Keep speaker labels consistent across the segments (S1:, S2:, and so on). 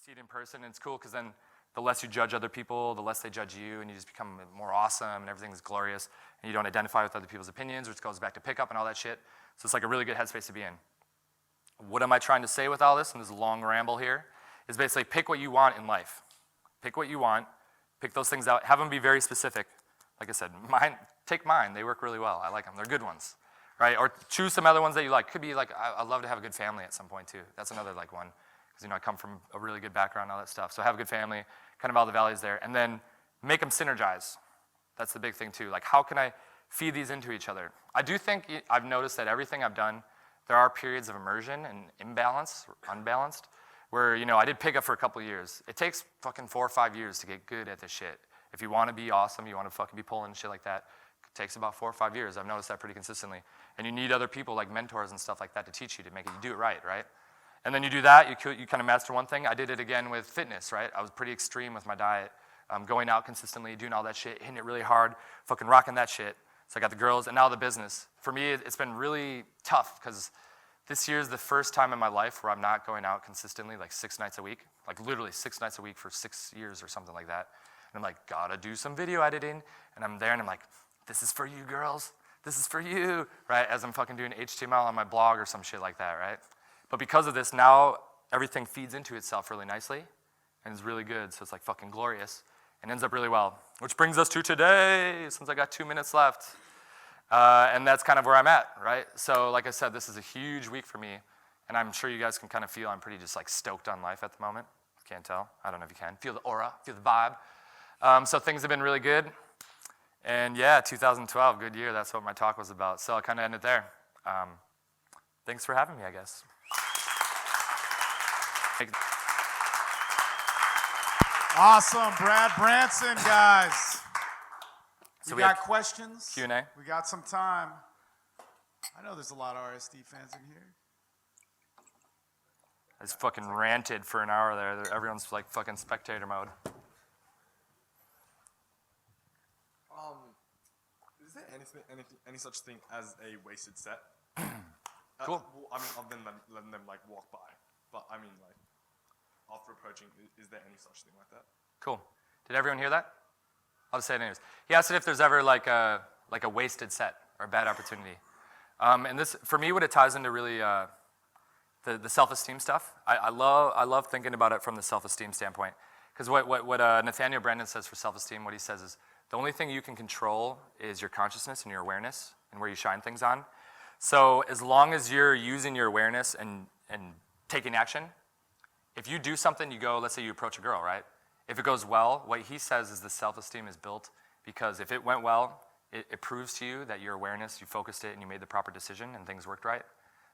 S1: see it in person, and it's cool because then the less you judge other people, the less they judge you, and you just become more awesome, and everything's glorious, and you don't identify with other people's opinions, which goes back to pickup and all that shit. So it's like a really good headspace to be in. What am I trying to say with all this, and this long ramble here, is basically pick what you want in life. Pick what you want, pick those things out, have them be very specific. Like I said, take mine, they work really well, I like them, they're good ones, right? Or choose some other ones that you like. Could be like, I'd love to have a good family at some point too. That's another like one, because I come from a really good background, all that stuff. So have a good family, kind of all the values there, and then make them synergize. That's the big thing too. Like, how can I feed these into each other? I do think I've noticed that everything I've done, there are periods of immersion and imbalance, or unbalanced, where, I did pickup for a couple of years. It takes fucking 4 or 5 years to get good at this shit. If you want to be awesome, you want to fucking be pulling and shit like that, it takes about 4 or 5 years. I've noticed that pretty consistently. And you need other people like mentors and stuff like that to teach you, to make it, you do it right? And then you do that, you kind of master one thing. I did it again with fitness, right? I was pretty extreme with my diet, going out consistently, doing all that shit, hitting it really hard, fucking rocking that shit. So I got the girls, and now the business. For me, it's been really tough, because this year is the first time in my life where I'm not going out consistently, like 6 nights a week, like literally 6 nights a week for 6 years or something like that. And I'm like, gotta do some video editing, and I'm there, and I'm like, this is for you girls, this is for you, right? As I'm fucking doing HTML on my blog or some shit like that, right? But because of this, now everything feeds into itself really nicely, and it's really good, so it's like fucking glorious, and ends up really well. Which brings us to today, since I got 2 minutes left. And that's kind of where I'm at, right? So like I said, this is a huge week for me, and I'm sure you guys can kind of feel I'm pretty just like stoked on life at the moment. Can't tell, I don't know if you can. Feel the aura, feel the vibe. So things have been really good. And yeah, 2012, good year, that's what my talk was about. So I'll kind of end it there. Thanks for having me, I guess.
S2: Awesome, Brad Branson, guys.
S1: So
S2: we got questions.
S1: Q&A.
S2: We got some time. I know there's a lot of RSD fans in here.
S1: I just fucking ranted for an hour there. Everyone's like fucking spectator mode.
S3: Is there any such thing as a wasted set?
S1: Cool.
S3: Well, I mean, other than letting them like walk by, but I mean like after approaching, is there any such thing like that?
S1: Cool. Did everyone hear that? I'll just say it anyways. He asked if there's ever like a wasted set or a bad opportunity. And this, for me, what it ties into really the self-esteem stuff. I love thinking about it from the self-esteem standpoint. Because what Nathaniel Brandon says for self-esteem, what he says is, the only thing you can control is your consciousness and your awareness and where you shine things on. So as long as you're using your awareness and taking action, if you do something, you go, let's say you approach a girl, right? If it goes well, what he says is the self-esteem is built because if it went well, it proves to you that your awareness, you focused it and you made the proper decision and things worked right.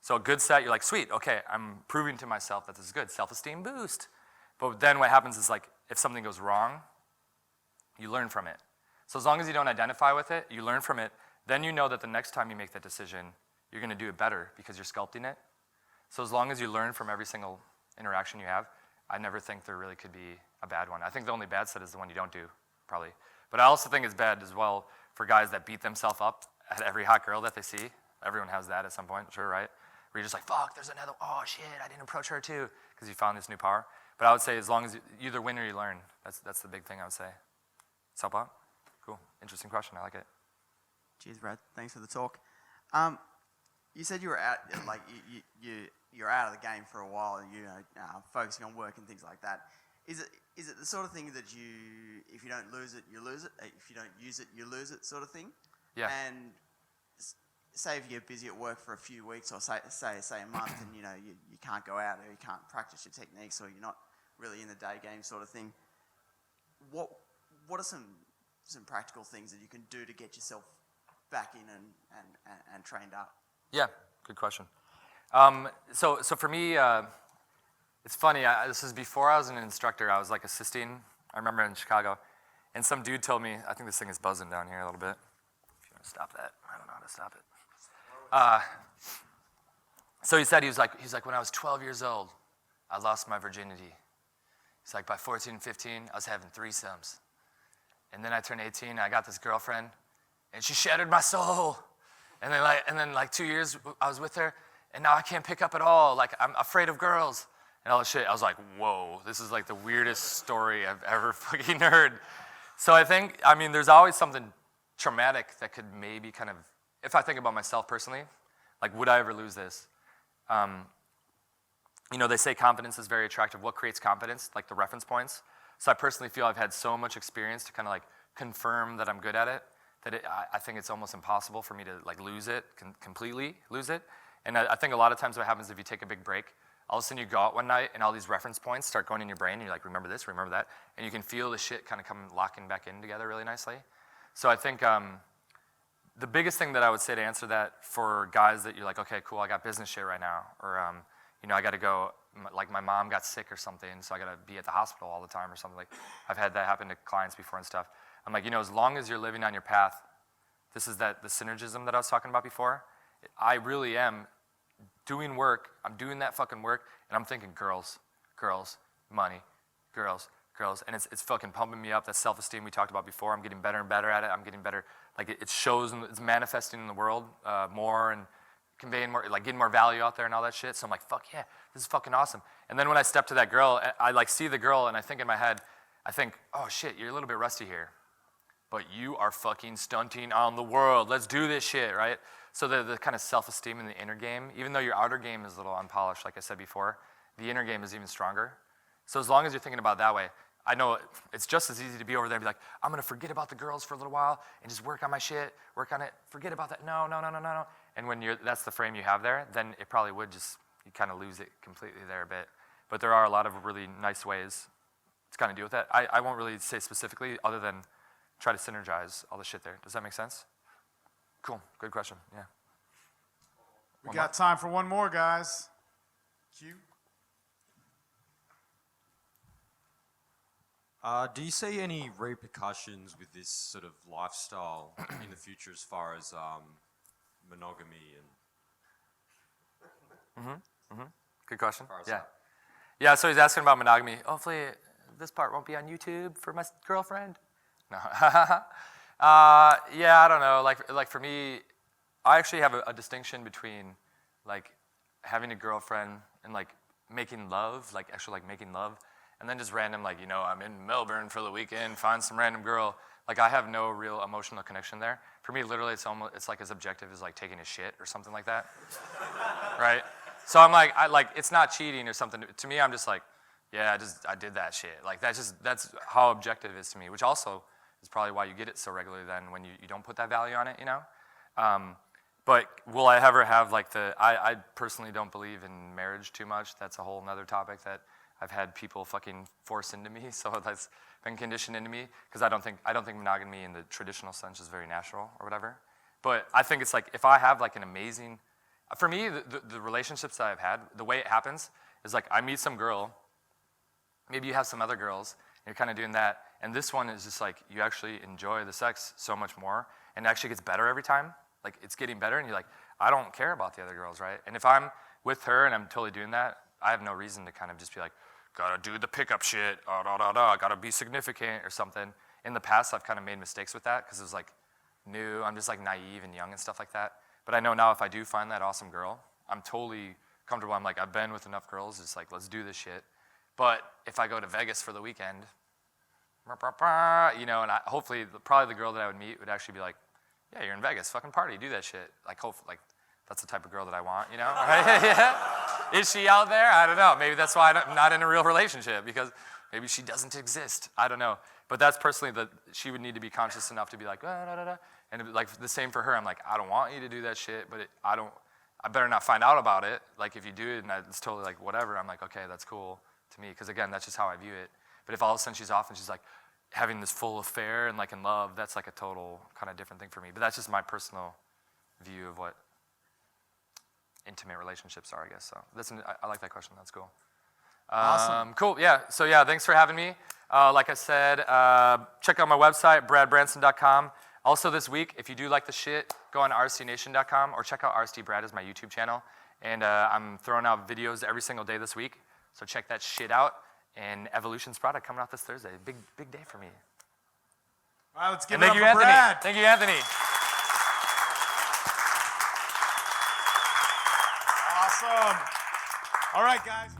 S1: So a good set, you're like, sweet, okay, I'm proving to myself that this is good. Self-esteem boost. But then what happens is like, if something goes wrong, you learn from it. So as long as you don't identify with it, you learn from it, then you know that the next time you make that decision, you're gonna do it better because you're sculpting it. So as long as you learn from every single interaction you have, I never think there really could be a bad one. I think the only bad set is the one you don't do, probably. But I also think it's bad as well for guys that beat themselves up at every hot girl that they see. Everyone has that at some point, sure, right? Where you're just like, fuck, there's another, oh shit, I didn't approach her too, because you found this new power. But I would say as long as you either win or you learn, that's the big thing I would say. Help out? Cool, interesting question, I like it.
S4: Cheers, Brad, thanks for the talk. You said you were out, like you're out of the game for a while, focusing on work and things like that. Is it the sort of thing that if you don't lose it, you lose it? If you don't use it, you lose it sort of thing?
S1: Yeah.
S4: And say if you're busy at work for a few weeks or say a month and you can't go out or you can't practice your techniques or you're not really in the day game sort of thing, what are some practical things that you can do to get yourself back in and trained up?
S1: Yeah, good question. So for me, it's funny, this is before I was an instructor, I was like assisting, I remember in Chicago, and some dude told me, I think this thing is buzzing down here a little bit. If you want to stop that, I don't know how to stop it. So he said, he was like, when I was 12 years old, I lost my virginity. He's like, by 14 and 15, I was having threesomes. And then I turned 18, and I got this girlfriend, and she shattered my soul. And then 2 years I was with her, and now I can't pick up at all. Like, I'm afraid of girls. and all this shit. I was like, whoa, this is like the weirdest story I've ever fucking heard. So I think, I mean, there's always something traumatic that could maybe kind of, if I think about myself personally, like, would I ever lose this? You know, they say confidence is very attractive. What creates confidence? Like the reference points. So I personally feel I've had so much experience to kind of like confirm that I'm good at it, that I think it's almost impossible for me to like lose it, completely lose it. And I think a lot of times what happens if you take a big break, all of a sudden you go out one night and all these reference points start going in your brain and you're like, remember this, remember that. And you can feel the shit kind of come locking back in together really nicely. So I think the biggest thing that I would say to answer that for guys that you're like, okay, cool, I got business shit right now, or you know, I got to go, like my mom got sick or something, so I got to be at the hospital all the time or something. Like, I've had that happen to clients before and stuff. I'm like, you know, as long as you're living on your path, this is the synergism that I was talking about before. I really am doing work, I'm doing that fucking work, and I'm thinking girls, girls, money, girls, girls, and it's fucking pumping me up. That self-esteem we talked about before, I'm getting better and better at it. I'm getting better, like it shows, and it's manifesting in the world more, and conveying more, like getting more value out there and all that shit. So I'm like, fuck yeah, this is fucking awesome. And then when I step to that girl, I like see the girl and I think in my head, I think, oh shit, you're a little bit rusty here, but you are fucking stunting on the world. Let's do this shit, right? So the kind of self-esteem in the inner game, even though your outer game is a little unpolished, like I said before, the inner game is even stronger. So as long as you're thinking about it that way, I know it's just as easy to be over there and be like, I'm gonna forget about the girls for a little while and just work on my shit, work on it, forget about that, no. And when that's the frame you have there, then it probably would just, you kind of lose it completely there a bit. But there are a lot of really nice ways to kind of deal with that. I won't really say specifically other than try to synergize all the shit there. Does that make sense? Cool, good question, yeah.
S2: We got time for one more, guys. Q.
S5: Do you see any repercussions with this sort of lifestyle in the future as far as monogamy and...
S1: Good question,
S5: Far as
S1: yeah.
S5: that.
S1: Yeah, so he's asking about monogamy. Hopefully this part won't be on YouTube for my girlfriend. No. Yeah, I don't know. Like for me, I actually have a distinction between like having a girlfriend and like making love, like actually like making love, and then just random like, you know, I'm in Melbourne for the weekend, find some random girl. Like I have no real emotional connection there. For me, literally, it's like as objective as like taking a shit or something like that, right? So I'm like, it's not cheating or something. To me, I'm just like, yeah, I did that shit. Like that's how objective it is to me, which also is probably why you get it so regularly then when you don't put that value on it, you know? But will I ever have like I personally don't believe in marriage too much. That's a whole nother topic that I've had people fucking force into me, so that's been conditioned into me, because I don't think monogamy in the traditional sense is very natural or whatever. But I think it's like, if I have like an amazing, for me, the relationships that I've had, the way it happens is like I meet some girl, maybe you have some other girls, and you're kind of doing that, and this one is just like, you actually enjoy the sex so much more, and it actually gets better every time. Like, it's getting better, and you're like, I don't care about the other girls, right? And if I'm with her and I'm totally doing that, I have no reason to kind of just be like, gotta do the pickup shit, gotta be significant or something. In the past, I've kind of made mistakes with that because it was like new, I'm just like naive and young and stuff like that. But I know now if I do find that awesome girl, I'm totally comfortable. I'm like, I've been with enough girls, it's like, let's do this shit. But if I go to Vegas for the weekend, you know, and hopefully, probably the girl that I would meet would actually be like, yeah, you're in Vegas, fucking party, do that shit. Like, hopefully, like, that's the type of girl that I want, you know? Right? Yeah. Is she out there? I don't know. Maybe that's why I'm not in a real relationship, because maybe she doesn't exist. I don't know. But that's personally she would need to be conscious enough to be like, and like the same for her. I'm like, I don't want you to do that shit, but I better not find out about it. Like if you do it and it's totally like whatever, I'm like, okay, that's cool to me, because again, that's just how I view it. But if all of a sudden she's off and she's like having this full affair and like in love, that's like a total kind of different thing for me. But that's just my personal view of what intimate relationships are, I guess. So I like that question. That's cool.
S2: Awesome.
S1: Cool. Yeah. So yeah, thanks for having me. Like I said, check out my website, bradbranson.com. Also this week, if you do like the shit, go on rstnation.com or check out RST Brad as my YouTube channel. And I'm throwing out videos every single day this week. So check that shit out. And Evolution's product coming out this Thursday. Big day for me.
S2: All right, let's give
S1: And
S2: it up
S1: thank you,
S2: for
S1: Anthony.
S2: Brad.
S1: Thank you, Anthony.
S2: Awesome. All right, guys.